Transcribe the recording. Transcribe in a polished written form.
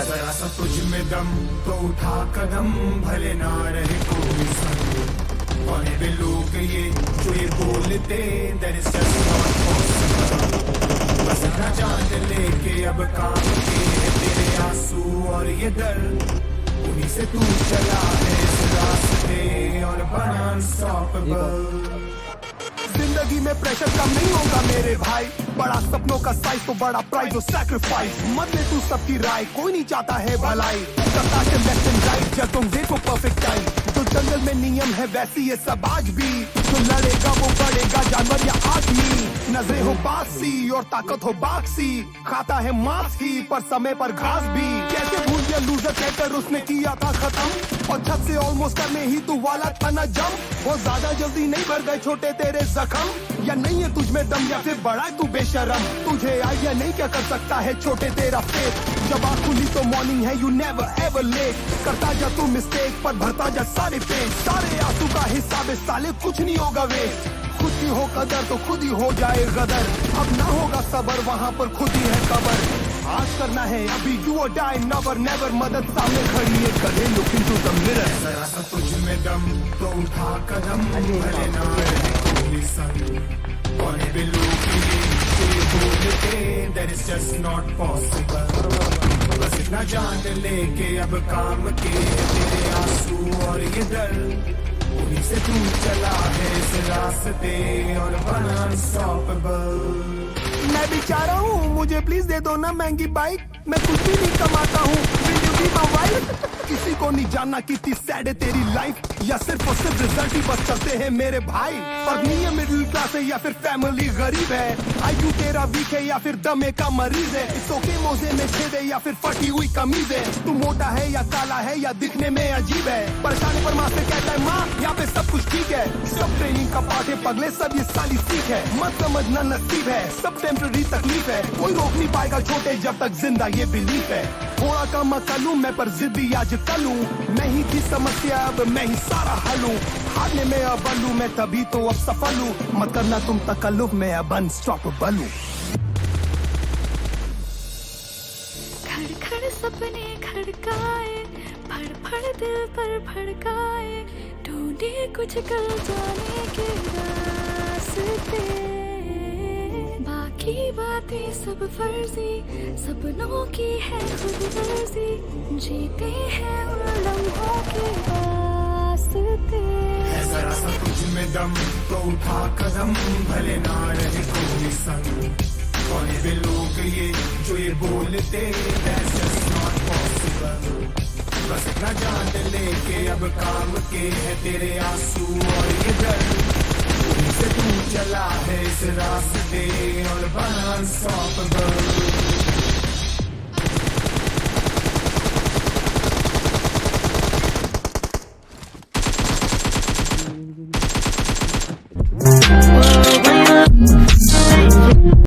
जरा सा तुझ में दम तो उठा कदम, भले ना रहे कोई संग, कौन भी लोग ये जो ये बोलते that is just not possible, बस ना जान लेके अब काम के है तेरे आंसू और ये दर्द, उन्हीं से तू चला है इस रास्ते और बना अनस्टॉपेबल। जिंदगी में प्रेशर कम नहीं होगा मेरे भाई, बड़ा सपनों का साइज तो बड़ा प्राइस और सैक्रिफाइस, मत ले तू सबकी राय, कोई नहीं चाहता है भलाई, करता है लेफ्ट एंड राइट जब तुम देखो परफेक्ट टाइम, तो जंगल में नियम है वैसी ये सब आज भी, जो लड़ेगा वो बढ़ेगा जानवर या आदमी, नजरें हो बासी और ताकत हो बाक्सी, खाता है मांस ही पर समय पर घास भी, कैसे भूल गया लूजर कहकर उसने किया था खत्म, और छत से ऑलमोस्ट करने ही तू वाला था ना जम, वो ज्यादा जल्दी नहीं भर गए छोटे तेरे जख्म, या नहीं है तुझ में दम या फिर बड़ा है तू बेशरम, तुझे आइडिया नहीं क्या कर सकता है छोटे तेरा फेथ, जब आँख खुली तो मॉर्निंग है यू नेवर एवर लेट, करता जा तू मिस्टेक पर भरता जा सारे पेज, सारे आंसू का हिसाब साले कुछ नहीं होगा वेस्ट, खुद की हो कदर तो खुद ही हो जाए गदर, अब ना होगा सबर वहाँ पर खुद ही है कबर, आज करना है अभी यू और डाई नेवर नेवर, मदद सामने खड़ी है करे लुक इनटू द मिरर। जरा सा तुझ में दम तो उठा कदम, भले ना रहे कोई संग, कौन भी लोग ये बोलते that is just not possible, बस इतना जान लेके अब काम के तेरे आंसू और ये दर्द, उन्हीं से तू चला है इस रास्ते और बना अनस्टॉपेबल। मैं बेचारा हूँ मुझे प्लीज दे दो ना महंगी बाइक, मैं कुछ भी नहीं कमाता हूँ, किसी को नहीं जानना कितनी सैड है तेरी लाइफ, या सिर्फ और सिर्फ रिजल्ट ही बस चलते हैं मेरे भाई, पर नहीं है मिडिल क्लास है या फिर फैमिली गरीब है, आईक्यू तेरा वीक है या फिर दमे का मरीज है, इट्स ओके मोजे में छेद है या फिर फटी हुई कमीज है, तू मोटा है या काला है या दिखने में अजीब है, परेशानी पर माँ से कहता है माँ यहाँ पे सब कुछ ठीक है, सब ट्रेनिंग का पार्ट है पगले सब ये साली सीख है, मत समझना नसीब है सब टेम्पररी तकलीफ है, कोई रोक नहीं पाएगा छोटे जब तक जिंदा ये बिलीफ है, थोड़ा कम अकलूं मैं पर जिद्दी आज कलूं, मैं ही थी समस्या अब मैं ही सारा हलूं, हारने में अब अलू मैं तभी तो अब सफल हूं, मत करना तुम तकल्लुफ में अब अनस्टॉपेबल हूं। खड़ सपने खड़काए, फड़ फड़ दिल पर भड़काए, ढूंढे कुछ कल जाने के रास्ते, बाकी बातें सब फर्जी, सपनों की है खुद वर्जी, जीते हैं उन लम्हों के वास्ते। जरा सा तुझ में दम तो उठा कदम, भले ना रहे कोई संग, कौन भी लोग ये जो ये बोलते that's just not possible, बस इतना जान लेके अब काम के है तेरे आंसू और ये दर्द, उन्हीं से तू चला है इस रास्ते और बना अनस्टॉपेबल।